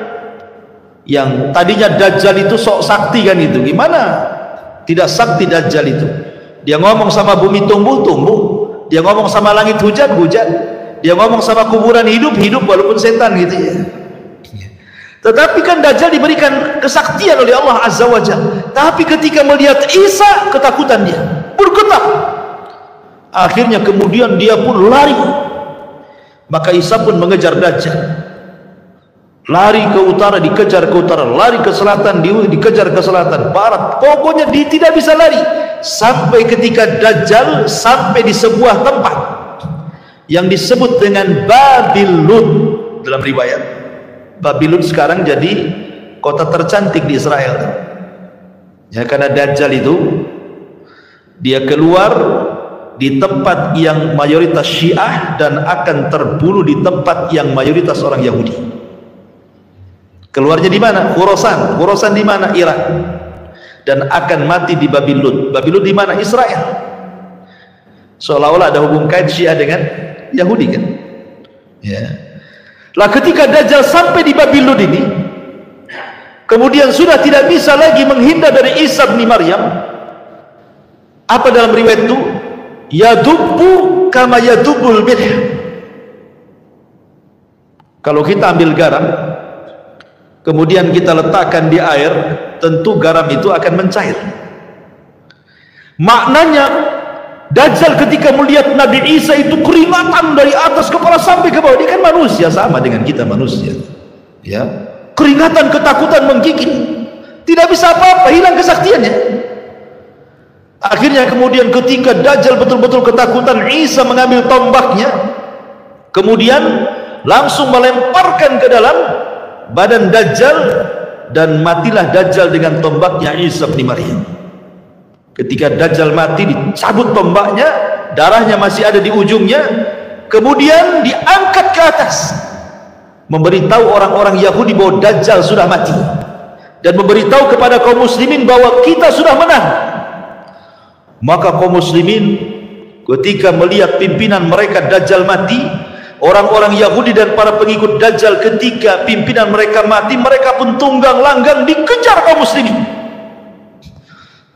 yang tadinya Dajjal itu sok sakti kan itu, gimana tidak sakti Dajjal itu? Dia ngomong sama bumi tumbuh-tumbuh, dia ngomong sama langit hujan-hujan, dia ngomong sama kuburan hidup-hidup walaupun setan gitu ya. Tetapi kan Dajjal diberikan kesaktian oleh Allah Azza wa Jalla. Tapi ketika melihat Isa, ketakutan dia, bergetar. Akhirnya kemudian dia pun lari. Maka Isa pun mengejar Dajjal. Lari ke utara, dikejar ke utara, lari ke selatan, dikejar ke selatan, barat. Pokoknya dia tidak bisa lari. Sampai ketika Dajjal sampai di sebuah tempat yang disebut dengan Babilun dalam riwayat. Babilon sekarang jadi kota tercantik di Israel. Ya, karena Dajjal itu dia keluar di tempat yang mayoritas Syiah dan akan terbunuh di tempat yang mayoritas orang Yahudi. Keluarnya di mana? Khurasan. Khurasan di mana? Irak. Dan akan mati di Babilon. Babilon di mana? Israel. Seolah-olah ada hubung kait Syiah dengan Yahudi kan? Ya. Lah ketika Dajjal sampai di Babilon ini, kemudian sudah tidak bisa lagi menghindar dari Isa bin Maryam. Apa dalam riwayat itu? Yadubbu kama yadubbul milh. Kalau kita ambil garam, kemudian kita letakkan di air, tentu garam itu akan mencair. Maknanya Dajjal ketika melihat Nabi Isa itu keringatan dari atas kepala sampai ke bawah. Dia kan manusia, sama dengan kita manusia, ya, keringatan, ketakutan menggigit, tidak bisa apa-apa, hilang kesaktiannya. Akhirnya kemudian ketika Dajjal betul-betul ketakutan, Isa mengambil tombaknya, kemudian langsung melemparkan ke dalam badan Dajjal, dan matilah Dajjal dengan tombaknya Isa bin Maryam. Ketika Dajjal mati, dicabut tombaknya, darahnya masih ada di ujungnya, kemudian diangkat ke atas, memberitahu orang-orang Yahudi bahwa Dajjal sudah mati, dan memberitahu kepada kaum muslimin bahwa kita sudah menang. Maka kaum muslimin ketika melihat pimpinan mereka Dajjal mati, orang-orang Yahudi dan para pengikut Dajjal ketika pimpinan mereka mati, mereka pun tunggang langgang dikejar kaum muslimin.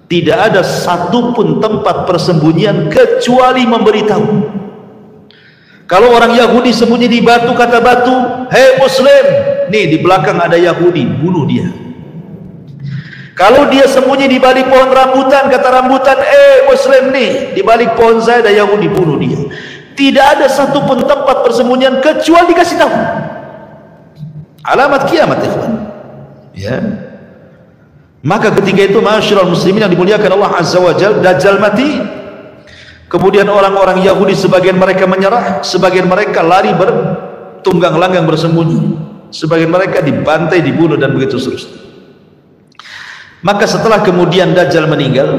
Tidak ada satupun tempat persembunyian kecuali memberitahu. Kalau orang Yahudi sembunyi di batu, kata batu, hei Muslim, nih di belakang ada Yahudi, bunuh dia. Kalau dia sembunyi di balik pohon rambutan, kata rambutan, Muslim nih, di balik pohon saya ada Yahudi, bunuh dia. Tidak ada satupun tempat persembunyian kecuali dikasih tahu. Alamat kiamat, ikhwan. Ya. Maka ketika itu, ma'asyiral muslimin yang dimuliakan Allah Azza wa Jalla, Dajjal mati. Kemudian orang-orang Yahudi sebagian mereka menyerah, sebagian mereka lari bertunggang langgang bersembunyi, sebagian mereka dibantai, dibunuh, dan begitu seterusnya. Maka setelah kemudian Dajjal meninggal,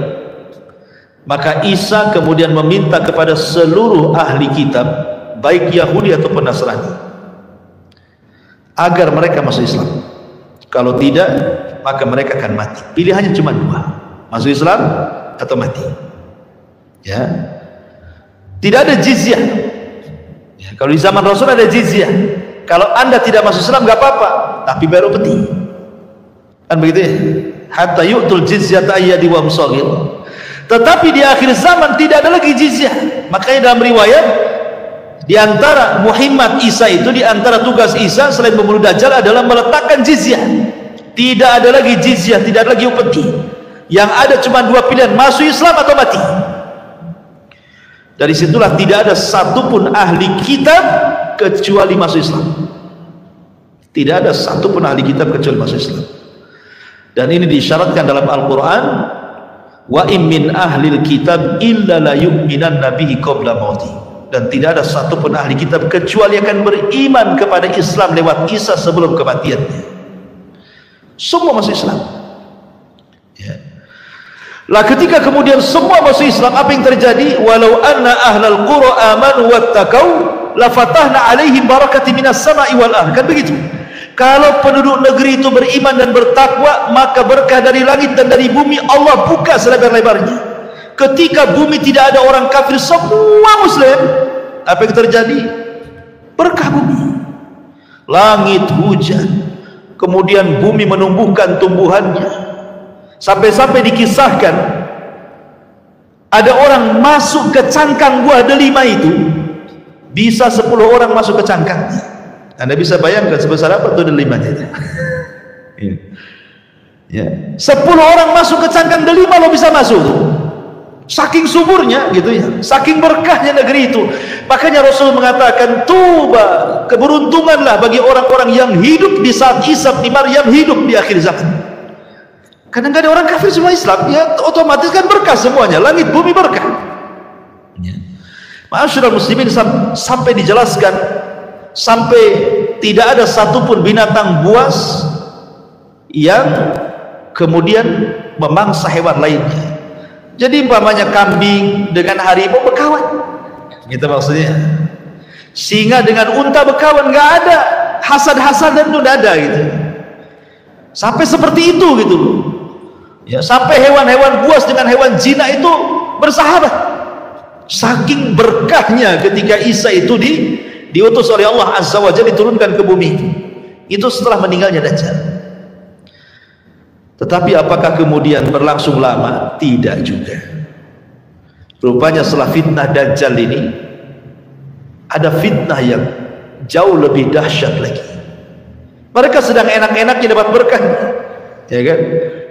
maka Isa kemudian meminta kepada seluruh ahli kitab, baik Yahudi ataupun Nasrani, agar mereka masuk Islam. Kalau tidak, maka mereka akan mati. Pilihannya cuma dua, masuk Islam atau mati. Ya, tidak ada jizyah. Ya, kalau di zaman Rasul ada jizyah. Kalau anda tidak masuk Islam nggak apa-apa, tapi baru peti. Kan begitu ya? Hatta yu'tul jizyata ayyadi wa musagir. Tetapi di akhir zaman tidak ada lagi jizyah. Makanya dalam riwayat, di antara Muhammad Isa itu, di antara tugas Isa selain membunuh Dajjal adalah meletakkan jizyah. Tidak ada lagi jizyah, tidak ada lagi upeti. Yang ada cuma dua pilihan, masuk Islam atau mati. Dari situlah tidak ada satupun ahli kitab kecuali masuk Islam. Tidak ada satupun ahli kitab kecuali masuk Islam. Dan ini disyaratkan dalam Al-Quran, wa in min ahlil kitab illa la yu'minan nabihi qabla mauti. Dan tidak ada satupun ahli kitab kecuali akan beriman kepada Islam lewat Isa sebelum kematiannya. Semua masuk Islam. Ya. Lah ketika kemudian semua masuk Islam, apa yang terjadi? Walau anna ahlal qura amanu wattaqau la fatahna alaihim barakati minas sama'i wal ardh. Kan begitu. Kalau penduduk negeri itu beriman dan bertakwa, maka berkah dari langit dan dari bumi Allah buka selebar-lebarnya. Ketika bumi tidak ada orang kafir, semua muslim, apa yang terjadi? Berkah bumi. Langit hujan, kemudian bumi menumbuhkan tumbuhannya. Sampai-sampai dikisahkan ada orang masuk ke cangkang buah delima itu, bisa 10 orang masuk ke cangkangnya. Anda bisa bayangkan sebesar apa itu delimanya. Ya. 10 orang masuk ke cangkang delima lo bisa masuk tuh. Saking suburnya gitu ya, saking berkahnya negeri itu. Makanya Rasul mengatakan, tuba, keberuntunganlah bagi orang-orang yang hidup di saat Isa bin Maryam hidup di akhir zaman. Karena nggak ada orang kafir semua Islam, ya otomatis kan berkah semuanya, langit bumi berkah. Ya. Ma'asyiral muslimin, sampai dijelaskan, sampai tidak ada satupun binatang buas yang kemudian memangsa hewan lainnya. Jadi umpamanya kambing dengan harimau berkawan, gitu maksudnya. Singa dengan unta berkawan, nggak ada hasad-hasadan itu, nggak ada gitu. Sampai seperti itu gitu loh. Ya, sampai hewan-hewan buas dengan hewan zina itu bersahabat. Saking berkahnya ketika Isa itu diutus oleh Allah Azza wa Jalla, diturunkan ke bumi. Itu setelah meninggalnya Dajjal. Tetapi apakah kemudian berlangsung lama? Tidak juga. Rupanya setelah fitnah Dajjal ini, ada fitnah yang jauh lebih dahsyat lagi. Mereka sedang enak-enaknya dapat berkah, ya kan?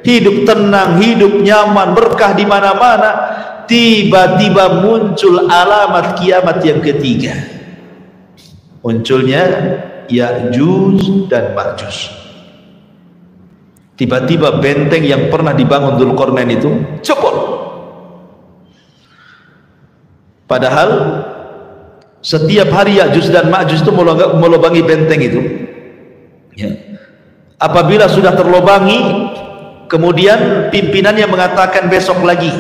Hidup tenang, hidup nyaman, berkah di mana-mana. Tiba-tiba muncul alamat kiamat yang ketiga. Munculnya Ya'juj dan Ma'juj. Tiba-tiba benteng yang pernah dibangun Dzulqarnain itu jebol. Padahal setiap hari Ya'juj dan Ma'juj itu melobangi benteng itu. Ya. Apabila sudah terlobangi, kemudian pimpinannya mengatakan besok lagi.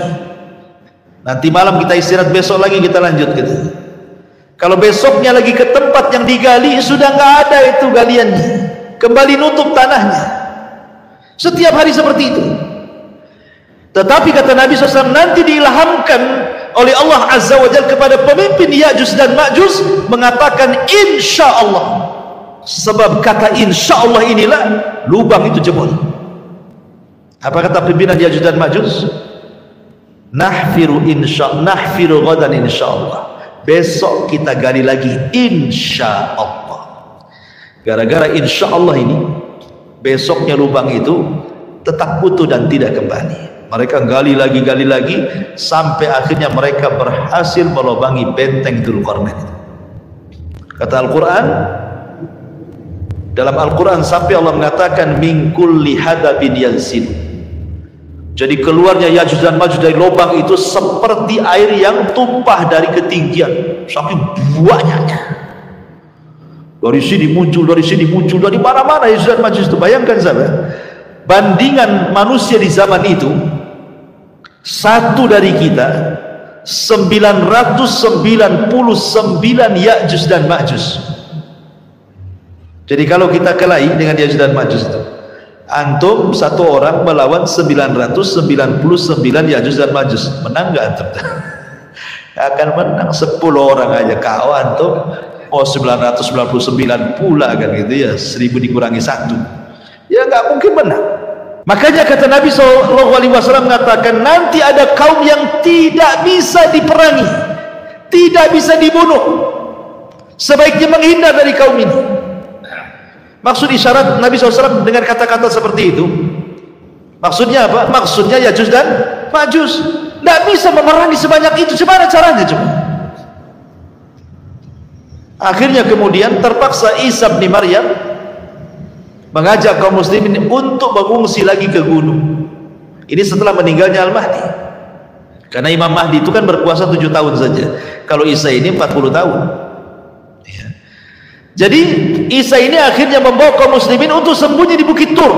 Nanti malam kita istirahat, besok lagi kita lanjut gitu. Kalau besoknya lagi ke tempat yang digali, sudah nggak ada itu galiannya, kembali nutup tanahnya. Setiap hari seperti itu. Tetapi kata Nabi SAW, nanti diilhamkan oleh Allah Azza wa Jalla kepada pemimpin Ya'juj dan Ma'juj mengatakan insya Allah. Sebab kata insya Allah inilah lubang itu jebol. Apa kata pimpinan Ya'juj dan Ma'juj? Nahfiru ghadan insya Allah. Besok kita gali lagi insya Allah. Gara-gara insya Allah ini, besoknya lubang itu tetap utuh dan tidak kembali. Mereka gali lagi sampai akhirnya mereka berhasil melobangi benteng Dzulqarnain itu. Kata Al-Quran, dalam Al-Quran sampai Allah mengatakan min kulli hadabin yansil. Jadi keluarnya Ya'juj dan Ma'juj dari lubang itu seperti air yang tumpah dari ketinggian, saking banyaknya. Dari sini muncul, dari mana-mana Ya'juj dan Ma'juj itu. Bayangkan sahabat, bandingan manusia di zaman itu, satu dari kita 999 Ya'juj dan Ma'juj. Jadi kalau kita kelahi dengan Ya'juj dan Ma'juj itu, antum satu orang melawan 999 Ya'juj dan Ma'juj, menang nggak antum? Akan menang 10 orang aja. Kau antum 999 pula kan gitu ya, 1000 dikurangi 1, ya nggak mungkin menang. Makanya kata Nabi SAW mengatakan, nanti ada kaum yang tidak bisa diperangi, tidak bisa dibunuh, sebaiknya menghindar dari kaum ini. Maksud isyarat Nabi SAW dengan kata-kata seperti itu, maksudnya apa? Maksudnya Ya'juj dan Ma'juj tidak bisa memerangi sebanyak itu. Gimana caranya coba? Akhirnya kemudian terpaksa Isa bin Maryam mengajak kaum muslimin untuk mengungsi lagi ke gunung. Ini setelah meninggalnya Al-Mahdi. Karena Imam Mahdi itu kan berkuasa 7 tahun saja. Kalau Isa ini 40 tahun. Ya. Jadi Isa ini akhirnya membawa kaum muslimin untuk sembunyi di Bukit Tur.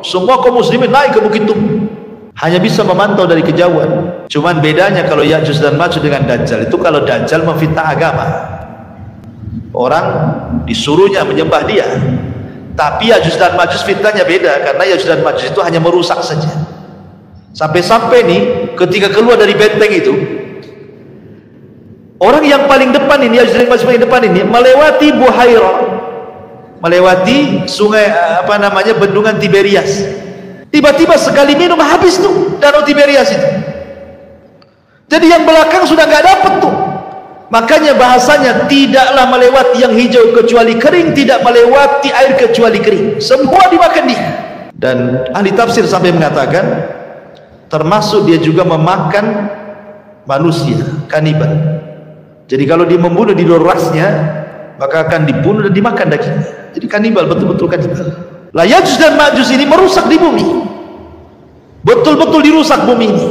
Semua kaum muslimin naik ke Bukit Tur. Hanya bisa memantau dari kejauhan. Cuman bedanya kalau Ya'juj dan Ma'juj dengan Dajjal itu, kalau Dajjal memfitnah agama, orang disuruhnya menyembah dia. Tapi Ya'juj dan Ma'juj fitnahnya beda, karena Ya'juj dan Ma'juj itu hanya merusak saja. Sampai-sampai nih ketika keluar dari benteng itu, orang yang paling depan ini, Ya'juj dan Ma'juj paling depan ini, melewati Buhairah, melewati sungai bendungan Tiberias. Tiba-tiba sekali minum habis tuh danau Tiberias itu. Jadi yang belakang sudah nggak dapat tuh. Makanya bahasanya tidaklah melewati yang hijau kecuali kering, tidak melewati air kecuali kering. Semua dimakan dia. Dan ahli tafsir sampai mengatakan termasuk dia juga memakan manusia, kanibal. Jadi kalau dia membunuh di luar rasnya, maka akan dibunuh dan dimakan dagingnya. Jadi kanibal, betul-betul kanibal. Lah Ya'juj dan Ma'juj ini merusak di bumi, betul-betul dirusak bumi ini,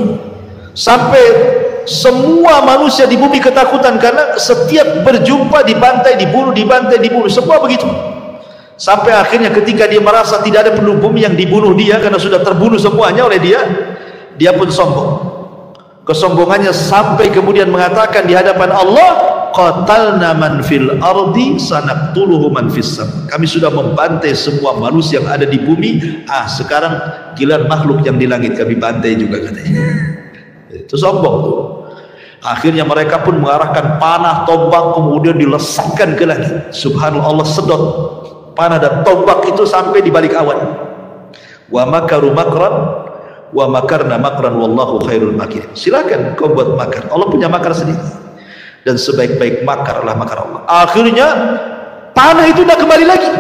sampai semua manusia di bumi ketakutan karena setiap berjumpa dibantai, dibunuh, dibantai, dibunuh, semua begitu. Sampai akhirnya ketika dia merasa tidak ada penduduk bumi yang dibunuh dia karena sudah terbunuh semuanya oleh dia, dia pun sombong. Kesombongannya sampai kemudian mengatakan di hadapan Allah, qatalna man fil ardi sanaqtuluhu man fis sam. Kami sudah membantai semua manusia yang ada di bumi, sekarang giliran makhluk yang di langit kami bantai juga, katanya. Itu sombong tuh. Akhirnya mereka pun mengarahkan panah, tombak, kemudian dilesakkan ke langit. Subhanallah, Allah sedot panah dan tombak itu sampai di balik awan. Wa makaru makran wa makarna makran wallahu khairul makirin. Silakan kau buat makar, Allah punya makar sendiri, dan sebaik-baik makar adalah makar Allah. Akhirnya panah itu udah kembali lagi,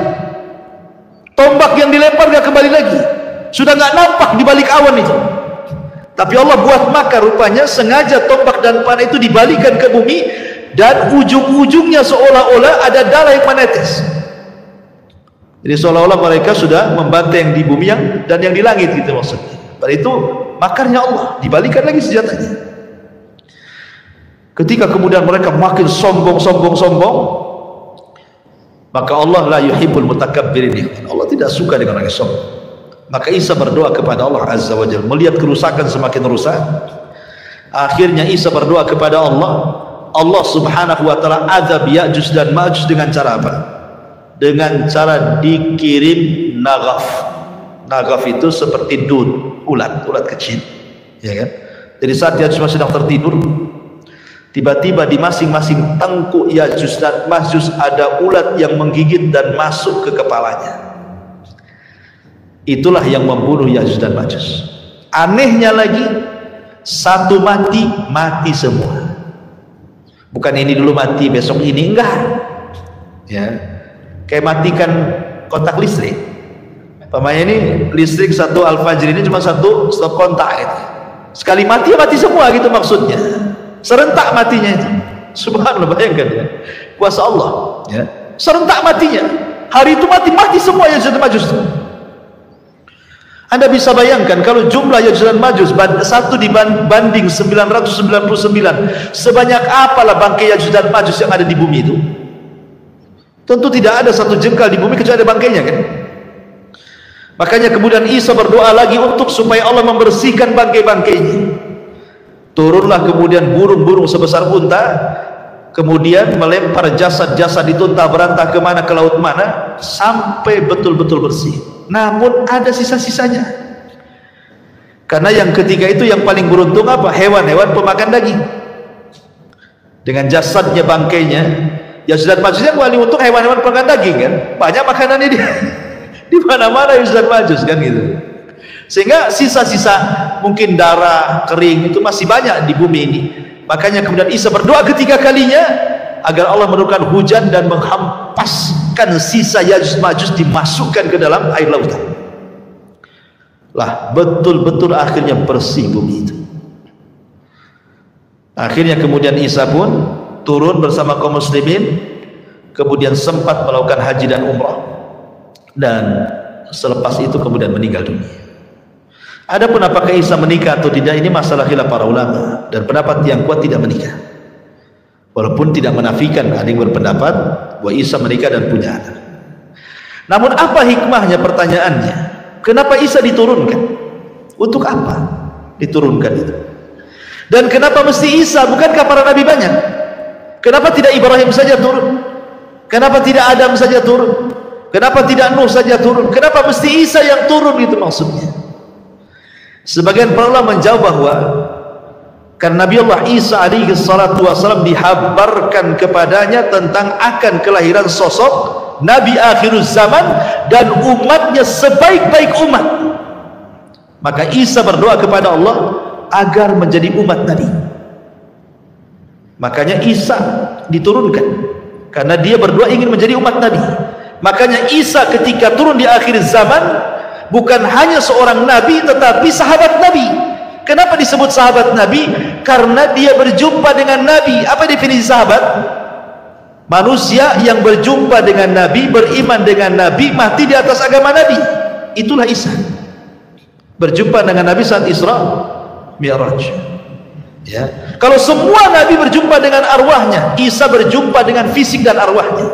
tombak yang dilempar gak kembali lagi, sudah gak nampak di balik awan itu. Tapi Allah buat makar, rupanya sengaja tombak dan panah itu dibalikan ke bumi, dan ujung-ujungnya seolah-olah ada darah yang menetes. Jadi seolah-olah mereka sudah membantai yang di bumi dan yang di langit, gitu maksudnya. Pada itu makarnya Allah, dibalikan lagi senjatanya. Ketika kemudian mereka makin sombong, maka Allah la yuhibbul mutakabbirin. Allah tidak suka dengan orang yang sombong. Maka Isa berdoa kepada Allah Azza wa Jalla, melihat kerusakan semakin rusak. Akhirnya Isa berdoa kepada Allah, Allah Subhanahu wa taala azab Ya'juj dan Ma'juj dengan cara apa? Dengan cara dikirim naghaf. Naghaf itu seperti dun, ulat kecil, ya kan? Jadi saat Ya'juj sedang tertidur, tiba-tiba di masing-masing tengkuk Ya'juj dan Ma'juj ada ulat yang menggigit dan masuk ke kepalanya. Itulah yang membunuh Ya'juj dan Ma'juj. Anehnya lagi, satu mati semua. Bukan ini dulu mati, besok ini, enggak. Ya, kayak matikan kontak listrik. Pemain ini listrik satu Al-Fajr ini cuma satu stop kontak gitu. Sekali mati ya mati semua gitu maksudnya. Serentak matinya itu. Subhanallah, bayangkan ya. Kuasa Allah, ya. Serentak matinya. Hari itu mati semua Ya'juj dan Ma'juj. Anda bisa bayangkan kalau jumlah Ya'juj dan Ma'juj satu dibanding 999, sebanyak apalah bangkai Ya'juj dan Ma'juj yang ada di bumi itu? Tentu tidak ada satu jengkal di bumi kecuali ada bangkainya, kan? Makanya kemudian Isa berdoa lagi untuk supaya Allah membersihkan bangkai-bangkainya. Turunlah kemudian burung-burung sebesar unta, kemudian melempar jasad-jasad itu entah berantah kemana, ke laut mana, sampai betul-betul bersih. Namun ada sisa-sisanya. Karena yang ketiga itu yang paling beruntung apa? Hewan-hewan pemakan daging. Dengan jasadnya, bangkainya, Ya'juj dan Ma'juj yang paling untung hewan-hewan pemakan daging, kan? Banyak makanannya dia. Di mana-mana Ya'juj dan Ma'juj, kan gitu. Sehingga sisa-sisa mungkin darah kering itu masih banyak di bumi ini. Makanya kemudian Isa berdoa ketiga kalinya agar Allah menurunkan hujan dan menghempaskan sisa Ya'juj Ma'juj dimasukkan ke dalam air lautan. Lah betul-betul akhirnya bersih bumi itu. Akhirnya kemudian Isa pun turun bersama kaum muslimin, kemudian sempat melakukan haji dan umrah, dan selepas itu kemudian meninggal dunia. Adapun apakah Isa menikah atau tidak, ini masalah khilaf para ulama, dan pendapat yang kuat tidak menikah. Walaupun tidak menafikan, ada yang berpendapat bahwa Isa menikah dan punya anak. Namun apa hikmahnya, pertanyaannya? Kenapa Isa diturunkan? Untuk apa diturunkan itu? Dan kenapa mesti Isa? Bukankah para nabi banyak? Kenapa tidak Ibrahim saja turun? Kenapa tidak Adam saja turun? Kenapa tidak Nuh saja turun? Kenapa mesti Isa yang turun, itu maksudnya? Sebagian para ulama menjawab bahwa karena Nabi Allah Isa alaihi salatu wasallam dihabarkan kepadanya tentang akan kelahiran sosok Nabi akhirul zaman dan umatnya sebaik-baik umat. Maka Isa berdoa kepada Allah agar menjadi umat Nabi. Makanya Isa diturunkan karena dia berdoa ingin menjadi umat Nabi. Makanya Isa ketika turun di akhir zaman, bukan hanya seorang nabi tetapi sahabat nabi. Kenapa disebut sahabat nabi? Karena dia berjumpa dengan nabi. Apa definisi sahabat? Manusia yang berjumpa dengan nabi, beriman dengan nabi, mati di atas agama nabi. Itulah Isa. Berjumpa dengan nabi saat Isra Mi'raj. Ya. Kalau semua nabi berjumpa dengan arwahnya, Isa berjumpa dengan fisik dan arwahnya.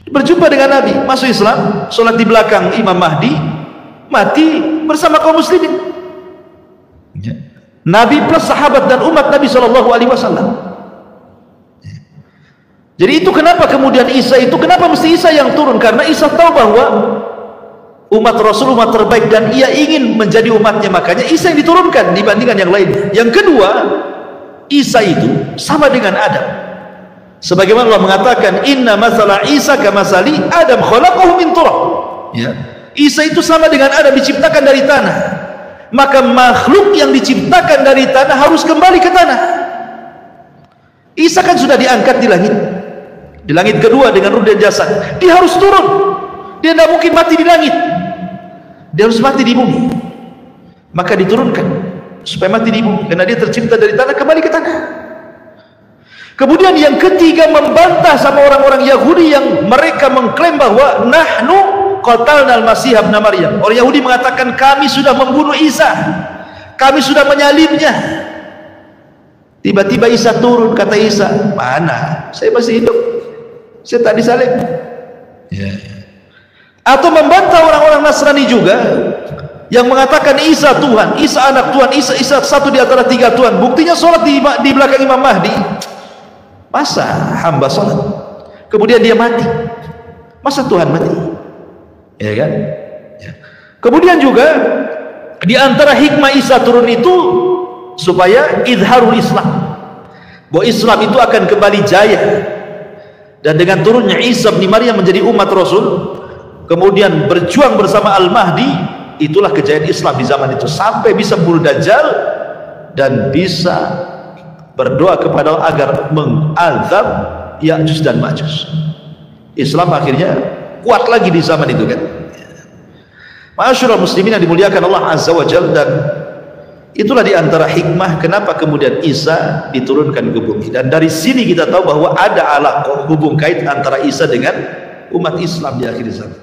Berjumpa dengan nabi, masuk Islam, sholat di belakang Imam Mahdi, mati bersama kaum muslimin. Ya. Nabi plus sahabat dan umat Nabi SAW. Jadi itu kenapa kemudian Isa itu, kenapa mesti Isa yang turun? Karena Isa tahu bahwa umat Rasul umat terbaik dan ia ingin menjadi umatnya, makanya Isa yang diturunkan dibandingkan yang lain. Yang kedua, Isa itu sama dengan Adam. Sebagaimana Allah mengatakan, inna masala Isa kamasali Adam khalaqahu min turab. Ya. Isa itu sama dengan Adam, diciptakan dari tanah. Maka makhluk yang diciptakan dari tanah harus kembali ke tanah. Isa kan sudah diangkat di langit kedua dengan ruh dan jasad. Dia harus turun. Dia tidak mungkin mati di langit. Dia harus mati di bumi. Maka diturunkan supaya mati di bumi, karena dia tercipta dari tanah, kembali ke tanah. Kemudian yang ketiga, membantah sama orang-orang Yahudi yang mereka mengklaim bahwa nahnu qatalna al-Masih ibn Maryam. Orang Yahudi mengatakan kami sudah membunuh Isa, kami sudah menyalibnya. Tiba-tiba Isa turun, kata Isa, mana? Saya masih hidup, saya tak disalib. Ya. Atau membantah orang-orang Nasrani juga yang mengatakan Isa Tuhan, Isa anak Tuhan, Isa satu di antara tiga Tuhan. Buktinya sholat di belakang Imam Mahdi. Masa hamba sholat kemudian dia mati? Masa Tuhan mati? Ya kan? Ya. Kemudian juga di antara hikmah Isa turun itu supaya idharul Islam, bahwa Islam itu akan kembali jaya. Dan dengan turunnya Isa bin Maryam menjadi umat Rasul, kemudian berjuang bersama Al-Mahdi, itulah kejayaan Islam di zaman itu, sampai bisa membunuh Dajjal dan bisa berdoa kepada Allah agar mengazab Ya'juj dan Ma'juj. Islam akhirnya kuat lagi di zaman itu kan. Ma'asyiral muslimin yang dimuliakan Allah Azza wa Jalla, dan itulah di antara hikmah kenapa kemudian Isa diturunkan ke bumi. Dan dari sini kita tahu bahwa ada alaqah, hubung kait antara Isa dengan umat Islam di akhir zaman.